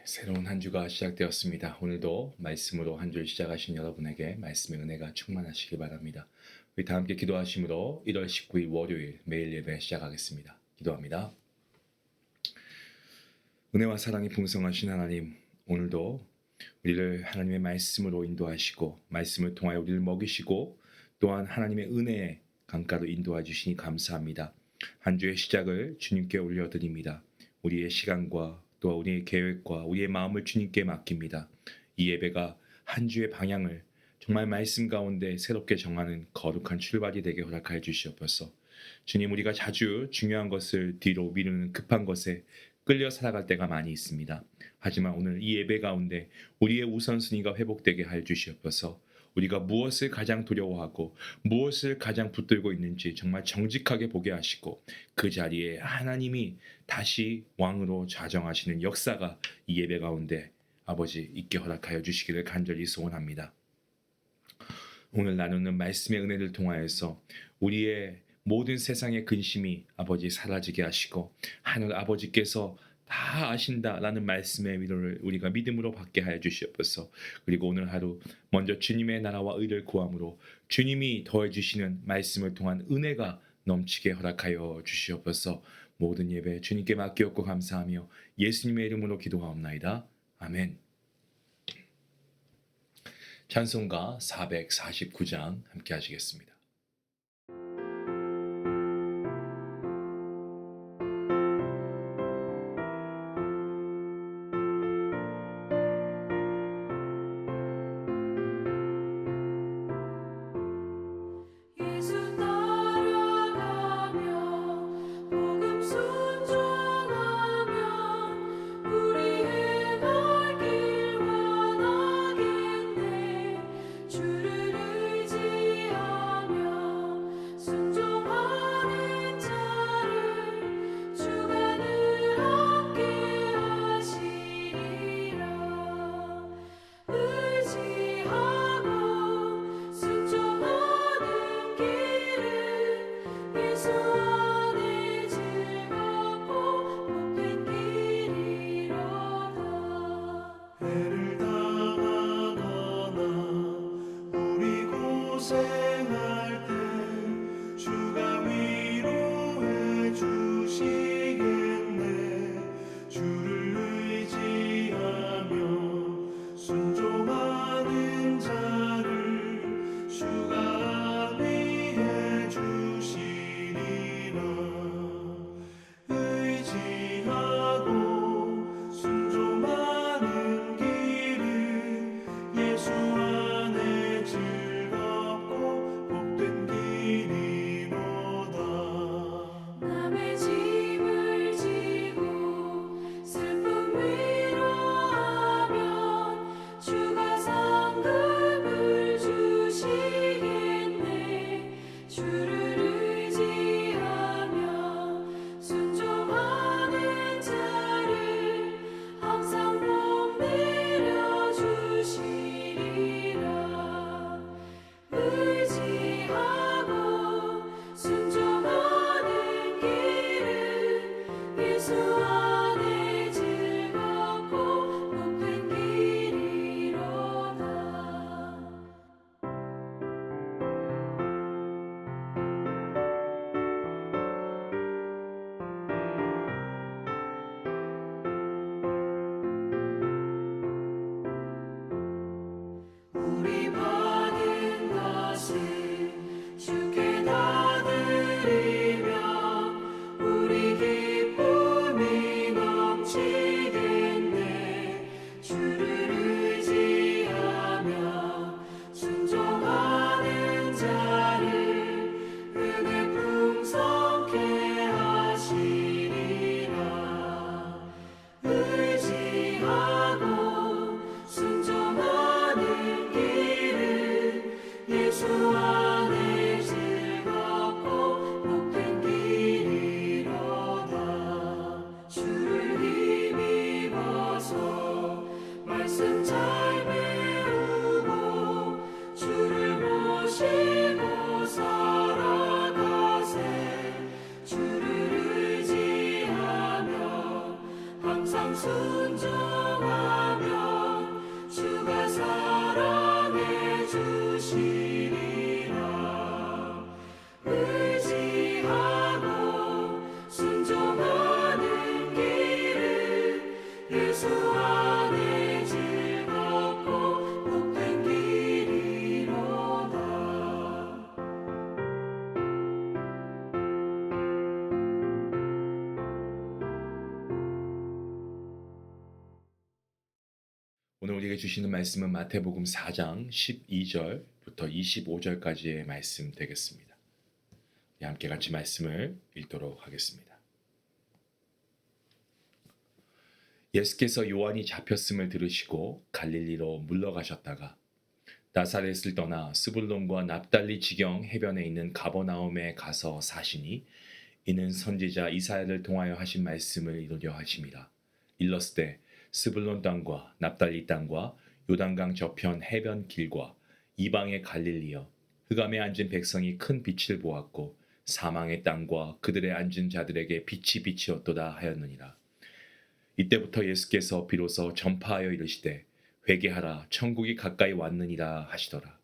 새로운 한 주가 시작되었습니다. 오늘도 말씀으로 한 주를 시작하신 여러분에게 말씀의 은혜가 충만하시길 바랍니다. 우리 다 함께 기도하심으로 1월 19일 월요일 매일 예배 시작하겠습니다. 기도합니다. 은혜와 사랑이 풍성하신 하나님, 오늘도 우리를 하나님의 말씀으로 인도하시고 말씀을 통하여 우리를 먹이시고 또한 하나님의 은혜의 강가로 인도해 주시니 감사합니다. 한 주의 시작을 주님께 올려드립니다. 우리의 시간과 또 우리의 계획과 우리의 마음을 주님께 맡깁니다. 이 예배가 한 주의 방향을 정말 말씀 가운데 새롭게 정하는 거룩한 출발이 되게 허락하여 주시옵소서. 주님, 우리가 자주 중요한 것을 뒤로 미루는 급한 것에 끌려 살아갈 때가 많이 있습니다. 하지만 오늘 이 예배 가운데 우리의 우선순위가 회복되게 하여 주시옵소서. 우리가 무엇을 가장 두려워하고 무엇을 가장 붙들고 있는지 정말 정직하게 보게 하시고 그 자리에 하나님이 다시 왕으로 좌정하시는 역사가 이 예배 가운데 아버지 있게 허락하여 주시기를 간절히 소원합니다. 오늘 나누는 말씀의 은혜를 통하여서 우리의 모든 세상의 근심이 아버지 사라지게 하시고 하늘 아버지께서 다 아신다라는 말씀의 위로를 우리가 믿음으로 받게 하여 주시옵소서. 그리고 오늘 하루 먼저 주님의 나라와 의를 구함으로 주님이 더해 주시는 말씀을 통한 은혜가 넘치게 허락하여 주시옵소서. 모든 예배 주님께 맡기옵고 감사하며 예수님의 이름으로 기도하옵나이다. 아멘. 찬송가 449장 함께 하시겠습니다. 순종하 예수 안에 즐겁고 복된 길이로다. 오늘 우리에게 주시는 말씀은 마태복음 4장 12절부터 25절까지의 말씀 되겠습니다. 우리 함께 같이 말씀을 읽도록 하겠습니다. 예수께서 요한이 잡혔음을 들으시고 갈릴리로 물러가셨다가 나사렛을 떠나 스불론과 납달리 지경 해변에 있는 가버나움에 가서 사시니 이는 선지자 이사야를 통하여 하신 말씀을 이루려 하심이라. 일렀으되 스불론 땅과 납달리 땅과 요단강 저편 해변 길과 이방의 갈릴리여, 흑암에 앉은 백성이 큰 빛을 보았고 사망의 땅과 그들의 앉은 자들에게 빛이 비치었도다 하였느니라. 이때부터 예수께서 비로소 전파하여 이르시되 회개하라, 천국이 가까이 왔느니라 하시더라.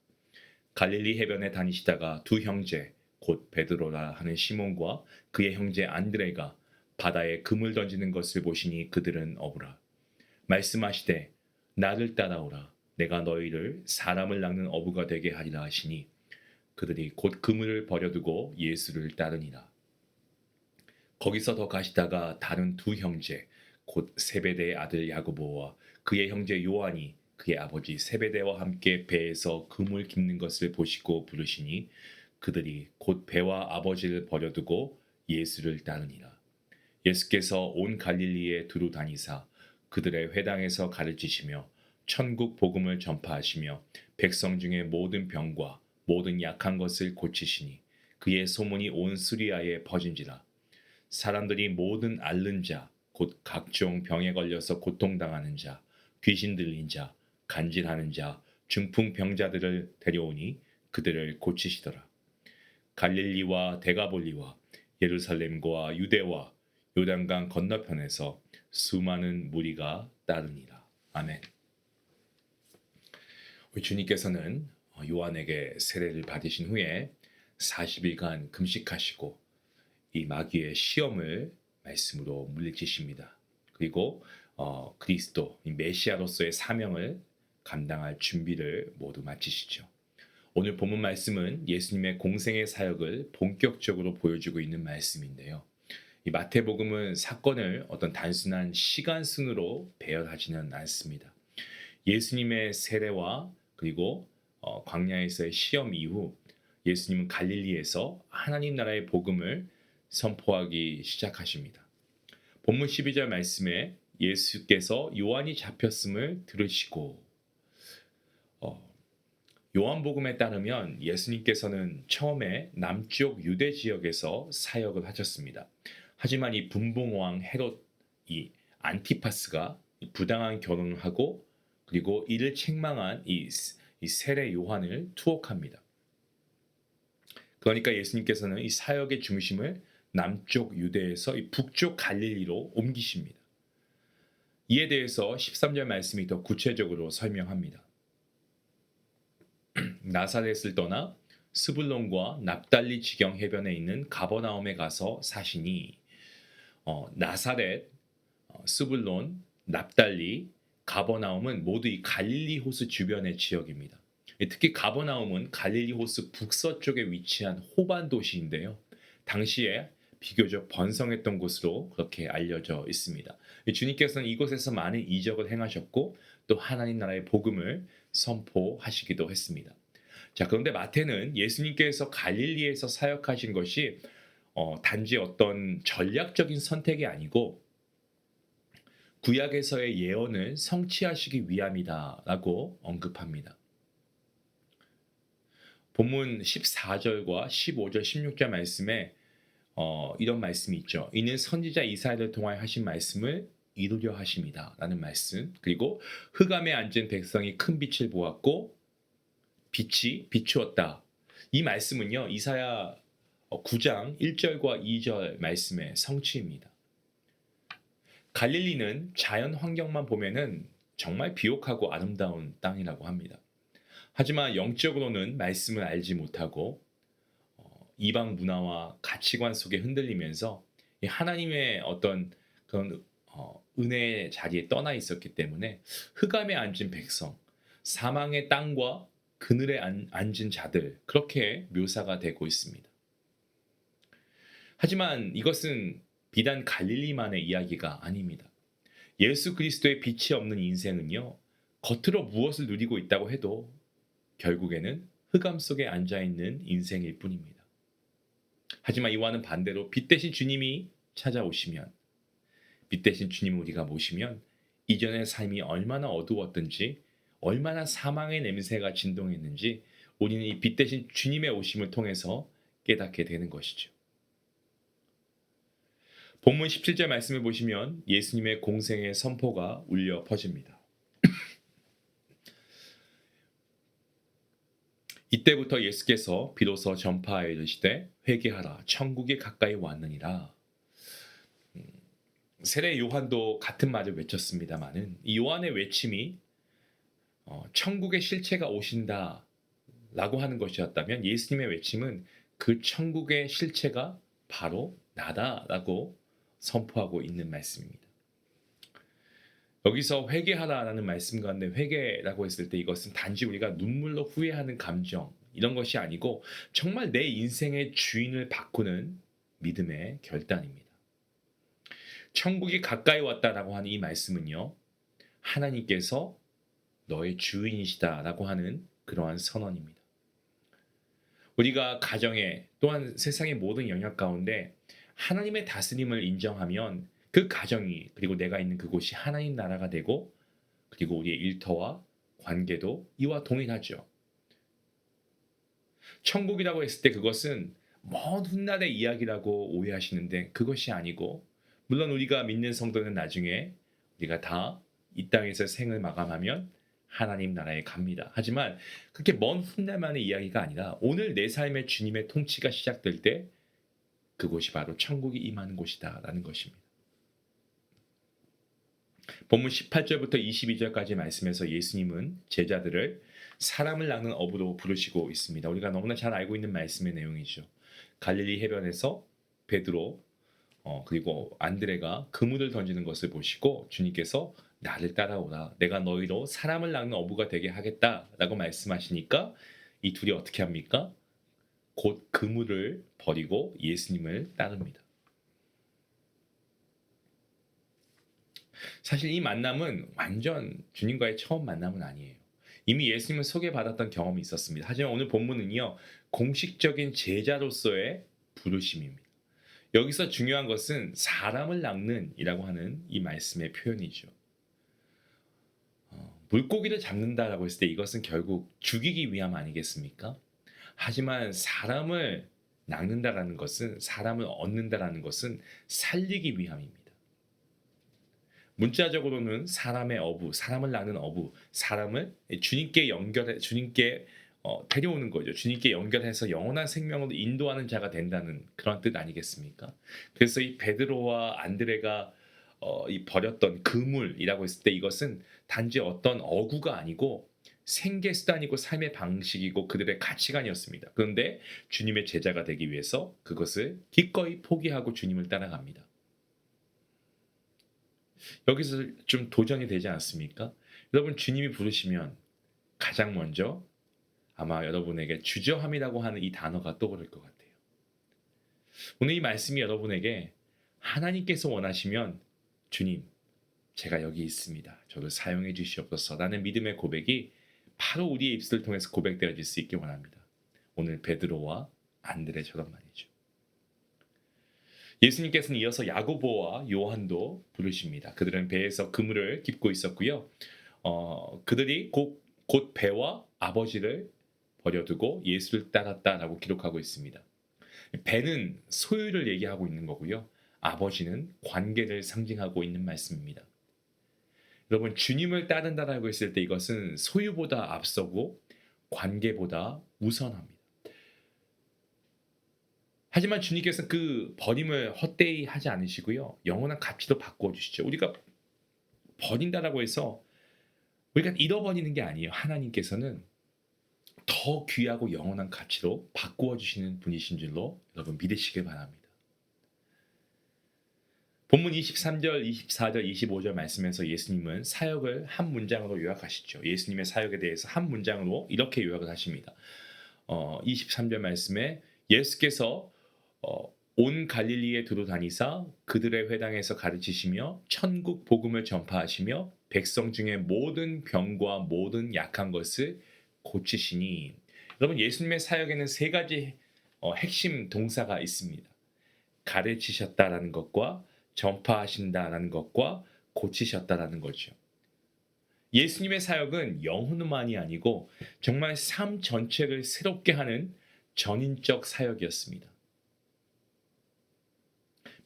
갈릴리 해변에 다니시다가 두 형제 곧 베드로라 하는 시몬과 그의 형제 안드레가 바다에 금을 던지는 것을 보시니 그들은 어부라. 말씀하시되 나를 따라오라, 내가 너희를 사람을 낚는 어부가 되게 하리라 하시니 그들이 곧 그물을 버려두고 예수를 따르니라. 거기서 더 가시다가 다른 두 형제 곧 세베대의 아들 야고보와 그의 형제 요한이 그의 아버지 세베대와 함께 배에서 그물 깁는 것을 보시고 부르시니 그들이 곧 배와 아버지를 버려두고 예수를 따르니라. 예수께서 온 갈릴리에 두루 다니사 그들의 회당에서 가르치시며 천국 복음을 전파하시며 백성 중에 모든 병과 모든 약한 것을 고치시니 그의 소문이 온 수리아에 퍼진지라. 사람들이 모든 앓는 자 곧 각종 병에 걸려서 고통당하는 자, 귀신 들린 자, 간질하는 자, 중풍 병자들을 데려오니 그들을 고치시더라. 갈릴리와 데가볼리와 예루살렘과 유대와 요단강 건너편에서 수많은 무리가 따르니라. 아멘. 우리 주님께서는 요한에게 세례를 받으신 후에 40일간 금식하시고 이 마귀의 시험을 말씀으로 물리치십니다. 그리고 그리스도 이 메시아로서의 사명을 감당할 준비를 모두 마치시죠. 오늘 본문 말씀은 예수님의 공생의 사역을 본격적으로 보여주고 있는 말씀인데요. 이 마태복음은 사건을 어떤 단순한 시간 순으로 배열하지는 않습니다. 예수님의 세례와 그리고 광야에서의 시험 이후 예수님은 갈릴리에서 하나님 나라의 복음을 선포하기 시작하십니다. 본문 12절 말씀에 예수께서 요한이 잡혔음을 들으시고 요한복음에 따르면 예수님께서는 처음에 남쪽 유대 지역에서 사역을 하셨습니다. 하지만 이 분봉왕 헤롯 이 안티파스가 부당한 결혼을 하고 그리고 이를 책망한 이 세례 요한을 투옥합니다. 그러니까 예수님께서는 이 사역의 중심을 남쪽 유대에서 이 북쪽 갈릴리로 옮기십니다. 이에 대해서 13절 말씀이 더 구체적으로 설명합니다. 나사렛을 떠나 스불론과 납달리 지경 해변에 있는 가버나움에 가서 사시니 나사렛, 스불론, 납달리, 가버나움은 모두 이 갈릴리 호수 주변의 지역입니다. 특히 가버나움은 갈릴리 호수 북서쪽에 위치한 호반 도시인데요. 당시에 비교적 번성했던 곳으로 그렇게 알려져 있습니다. 주님께서는 이곳에서 많은 이적을 행하셨고 또 하나님 나라의 복음을 선포하시기도 했습니다. 자, 그런데 마태는 예수님께서 갈릴리에서 사역하신 것이 단지 어떤 전략적인 선택이 아니고 구약에서의 예언을 성취하시기 위함이다라고 언급합니다. 본문 14절과 15절, 16절 말씀에 이런 말씀이 있죠. 이는 선지자 이사야를 통하여 하신 말씀을 이루려 하심이다 라는 말씀, 그리고 흑암에 앉은 백성이 큰 빛을 보았고 빛이 비추었다. 이 말씀은요, 이사야 9장 1절과 2절 말씀의 성취입니다. 갈릴리는 자연 환경만 보면은 정말 비옥하고 아름다운 땅이라고 합니다. 하지만 영적으로는 말씀을 알지 못하고 이방 문화와 가치관 속에 흔들리면서 하나님의 어떤 그런 은혜의 자리에 떠나 있었기 때문에 흑암에 앉은 백성, 사망의 땅과 그늘에 앉은 자들, 그렇게 묘사가 되고 있습니다. 하지만 이것은 비단 갈릴리만의 이야기가 아닙니다. 예수 그리스도의 빛이 없는 인생은요, 겉으로 무엇을 누리고 있다고 해도 결국에는 흑암 속에 앉아 있는 인생일 뿐입니다. 하지만 이와는 반대로 빛 대신 주님이 찾아오시면, 빛 대신 주님을 우리가 모시면 이전의 삶이 얼마나 어두웠든지, 얼마나 사망의 냄새가 진동했는지 우리는 이 빛 대신 주님의 오심을 통해서 깨닫게 되는 것이죠. 본문 17절 말씀을 보시면 예수님의 공생의 선포가 울려 퍼집니다. 이때부터 예수께서 비로소 전파하여 이르시되 회개하라 천국이 가까이 왔느니라. 세례 요한도 같은 말을 외쳤습니다마는 이 요한의 외침이 천국의 실체가 오신다 라고 하는 것이었다면, 예수님의 외침은 그 천국의 실체가 바로 나다라고 선포하고 있는 말씀입니다. 여기서 회개하라라는 말씀 가운데 회개라고 했을 때 이것은 단지 우리가 눈물로 후회하는 감정, 이런 것이 아니고 정말 내 인생의 주인을 바꾸는 믿음의 결단입니다. 천국이 가까이 왔다라고 하는 이 말씀은요, 하나님께서 너의 주인이시다라고 하는 그러한 선언입니다. 우리가 가정에 또한 세상의 모든 영역 가운데 하나님의 다스림을 인정하면 그 가정이, 그리고 내가 있는 그곳이 하나님 나라가 되고, 그리고 우리의 일터와 관계도 이와 동일하죠. 천국이라고 했을 때 그것은 먼 훗날의 이야기라고 오해하시는데 그것이 아니고, 물론 우리가 믿는 성도는 나중에 우리가 다 이 땅에서 생을 마감하면 하나님 나라에 갑니다. 하지만 그렇게 먼 훗날만의 이야기가 아니라 오늘 내 삶의 주님의 통치가 시작될 때 그곳이 바로 천국이 임하는 곳이다라는 것입니다. 본문 18절부터 22절까지 말씀에서 예수님은 제자들을 사람을 낚는 어부로 부르시고 있습니다. 우리가 너무나 잘 알고 있는 말씀의 내용이죠. 갈릴리 해변에서 베드로 그리고 안드레가 그물을 던지는 것을 보시고 주님께서 나를 따라오라, 내가 너희로 사람을 낚는 어부가 되게 하겠다라고 말씀하시니까 이 둘이 어떻게 합니까? 곧 그물을 버리고 예수님을 따릅니다. 사실 이 만남은 완전 주님과의 처음 만남은 아니에요. 이미 예수님을 소개받았던 경험이 있었습니다. 하지만 오늘 본문은요, 공식적인 제자로서의 부르심입니다. 여기서 중요한 것은 사람을 낚는 이라고 하는 이 말씀의 표현이죠. 물고기를 잡는다라고 했을 때 이것은 결국 죽이기 위함 아니겠습니까? 하지만 사람을 낚는다라는 것은, 사람을 얻는다라는 것은 살리기 위함입니다. 문자적으로는 사람의 어부, 사람을 낚는 어부, 사람을 주님께 연결해, 주님께 데려오는 거죠. 주님께 연결해서 영원한 생명으로 인도하는 자가 된다는 그런 뜻 아니겠습니까? 그래서 이 베드로와 안드레가 이 버렸던 그물이라고 했을 때 이것은 단지 어떤 어구가 아니고 생계수단이고 삶의 방식이고 그들의 가치관이었습니다. 그런데 주님의 제자가 되기 위해서 그것을 기꺼이 포기하고 주님을 따라갑니다. 여기서 좀 도전이 되지 않습니까? 여러분, 주님이 부르시면 가장 먼저 아마 여러분에게 주저함이라고 하는 이 단어가 떠오를 것 같아요. 오늘 이 말씀이 여러분에게 하나님께서 원하시면 주님, 제가 여기 있습니다, 저를 사용해 주시옵소서 라는 믿음의 고백이 바로 우리의 입술을 통해서 고백되어질 수 있기 원합니다. 오늘 베드로와 안드레처럼 말이죠. 예수님께서는 이어서 야고보와 요한도 부르십니다. 그들은 배에서 그물을 깁고 있었고요. 그들이 곧 배와 아버지를 버려두고 예수를 따랐다라고 기록하고 있습니다. 배는 소유를 얘기하고 있는 거고요. 아버지는 관계를 상징하고 있는 말씀입니다. 여러분, 주님을 따른다라고 했을 때 이것은 소유보다 앞서고 관계보다 우선합니다. 하지만 주님께서는 그 버림을 헛되이 하지 않으시고요, 영원한 가치로 바꾸어 주시죠. 우리가 버린다라고 해서 우리가 잃어버리는 게 아니에요. 하나님께서는 더 귀하고 영원한 가치로 바꾸어 주시는 분이신 줄로 여러분 믿으시길 바랍니다. 본문 23절, 24절, 25절 말씀에서 예수님은 사역을 한 문장으로 요약하시죠. 예수님의 사역에 대해서 한 문장으로 이렇게 요약을 하십니다. 23절 말씀에 예수께서 온 갈릴리에 두루 다니사 그들의 회당에서 가르치시며 천국 복음을 전파하시며 백성 중에 모든 병과 모든 약한 것을 고치시니. 여러분, 예수님의 사역에는 세 가지 핵심 동사가 있습니다. 가르치셨다라는 것과 전파하신다라는 것과 고치셨다라는 거죠. 예수님의 사역은 영혼만이 아니고 정말 삶 전체를 새롭게 하는 전인적 사역이었습니다.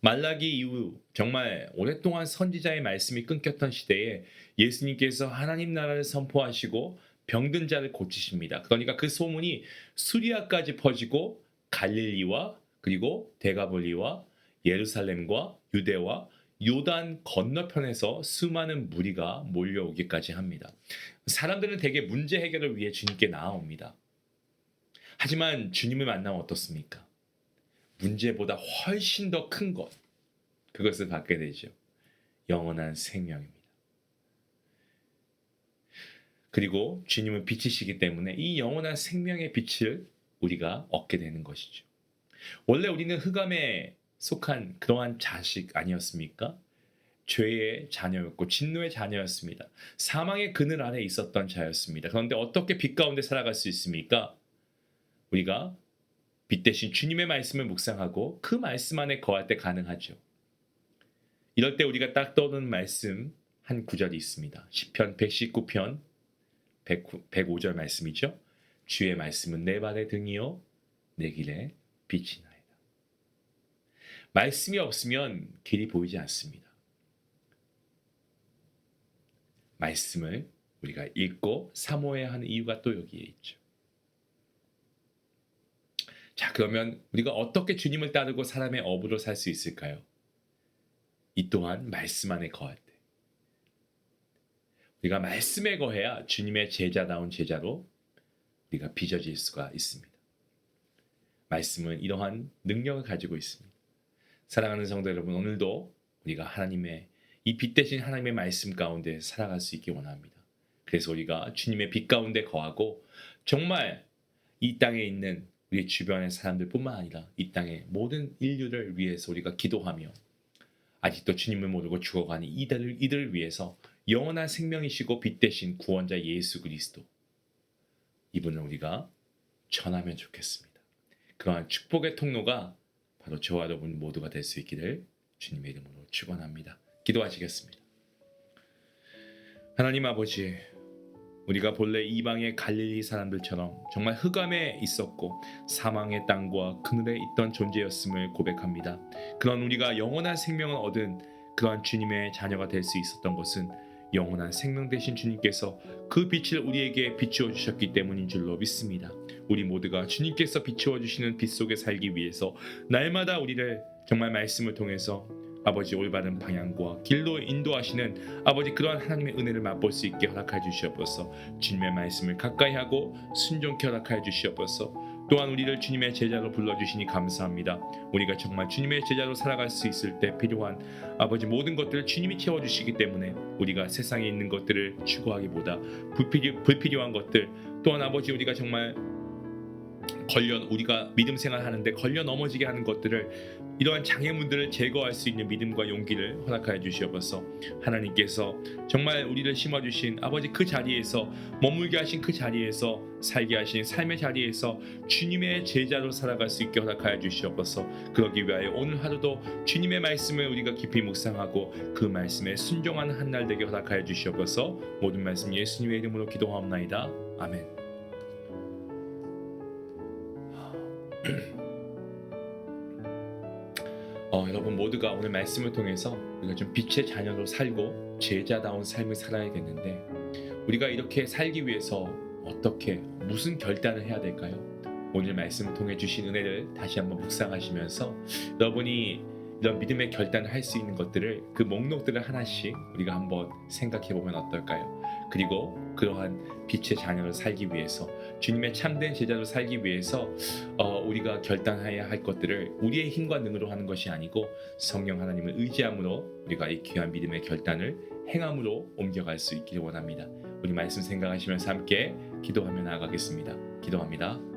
말라기 이후 정말 오랫동안 선지자의 말씀이 끊겼던 시대에 예수님께서 하나님 나라를 선포하시고 병든 자를 고치십니다. 그러니까 그 소문이 수리아까지 퍼지고 갈릴리와 그리고 데가볼리와 예루살렘과 유대와 요단 건너편에서 수많은 무리가 몰려오기까지 합니다. 사람들은 대개 문제 해결을 위해 주님께 나아옵니다. 하지만 주님을 만나면 어떻습니까? 문제보다 훨씬 더 큰 것, 그것을 받게 되죠. 영원한 생명입니다. 그리고 주님은 빛이시기 때문에 이 영원한 생명의 빛을 우리가 얻게 되는 것이죠. 원래 우리는 흑암에 속한 그러한 자식 아니었습니까? 죄의 자녀였고 진노의 자녀였습니다. 사망의 그늘 아래 있었던 자였습니다. 그런데 어떻게 빛 가운데 살아갈 수 있습니까? 우리가 빛 대신 주님의 말씀을 묵상하고 그 말씀 안에 거할 때 가능하죠. 이럴 때 우리가 딱 떠오르는 말씀 한 구절이 있습니다. 시편 119편 105절 말씀이죠. 주의 말씀은 내 발의 등이요 내 길에 빛이 나이다. 말씀이 없으면 길이 보이지 않습니다. 말씀을 우리가 읽고 사모해야 하는 이유가 또 여기에 있죠. 자, 그러면 우리가 어떻게 주님을 따르고 사람의 업으로 살 수 있을까요? 이 또한 말씀 안에 거할 때. 우리가 말씀에 거해야 주님의 제자다운 제자로 우리가 빚어질 수가 있습니다. 말씀은 이러한 능력을 가지고 있습니다. 사랑하는 성도 여러분, 오늘도 우리가 하나님의 이 빛 대신 하나님의 말씀 가운데 살아갈 수 있기 원합니다. 그래서 우리가 주님의 빛 가운데 거하고 정말 이 땅에 있는 우리 주변의 사람들뿐만 아니라 이 땅의 모든 인류를 위해서 우리가 기도하며 아직도 주님을 모르고 죽어가는 이들을 위해서 영원한 생명이시고 빛 대신 구원자 예수 그리스도, 이분을 우리가 전하면 좋겠습니다. 그러한 축복의 통로가 바로 저와 여러분 모두가 될 수 있기를 주님의 이름으로 축원합니다. 기도하시겠습니다. 하나님 아버지, 우리가 본래 이방의 갈릴리 사람들처럼 정말 흑암에 있었고 사망의 땅과 그늘에 있던 존재였음을 고백합니다. 그런 우리가 영원한 생명을 얻은 그러한 주님의 자녀가 될 수 있었던 것은 영원한 생명 되신 주님께서 그 빛을 우리에게 비추어 주셨기 때문인 줄로 믿습니다. 우리 모두가 주님께서 비추어 주시는 빛 속에 살기 위해서 날마다 우리를 정말 말씀을 통해서 아버지 올바른 방향과 길로 인도하시는 아버지 그러한 하나님의 은혜를 맛볼 수 있게 허락하여 주시옵소서. 주님의 말씀을 가까이 하고 순종케 허락하여 주시옵소서. 또한 우리를 주님의 제자로 불러주시니 감사합니다. 우리가 정말 주님의 제자로 살아갈 수 있을 때 필요한 아버지 모든 것들을 주님이 채워주시기 때문에 우리가 세상에 있는 것들을 추구하기보다 불필요한 것들, 또한 아버지 우리가 정말 우리가 믿음 생활하는데 걸려 넘어지게 하는 것들을, 이러한 장애물들을 제거할 수 있는 믿음과 용기를 허락하여 주시옵소서. 하나님께서 정말 우리를 심어주신 아버지 그 자리에서 머물게 하신 그 자리에서 살게 하신 삶의 자리에서 주님의 제자로 살아갈 수 있게 허락하여 주시옵소서. 그러기 위하여 오늘 하루도 주님의 말씀을 우리가 깊이 묵상하고 그 말씀에 순종하는 한 날 되게 허락하여 주시옵소서. 모든 말씀 예수님의 이름으로 기도하옵나이다. 아멘. 여러분 모두가 오늘 말씀을 통해서 우리가 좀 빛의 자녀로 살고 제자다운 삶을 살아야겠는데, 우리가 이렇게 살기 위해서 어떻게 무슨 결단을 해야 될까요? 오늘 말씀을 통해 주신 은혜를 다시 한번 묵상하시면서 여러분이 이런 믿음의 결단을 할 수 있는 것들을, 그 목록들을 하나씩 우리가 한번 생각해 보면 어떨까요? 그리고 그러한 빛의 자녀를 살기 위해서 주님의 참된 제자로 살기 위해서 우리가 결단해야 할 것들을 우리의 힘과 능으로 하는 것이 아니고 성령 하나님을 의지함으로 우리가 이 귀한 믿음의 결단을 행함으로 옮겨갈 수 있기를 원합니다. 우리 말씀 생각하시면서 함께 기도하며 나아가겠습니다. 기도합니다.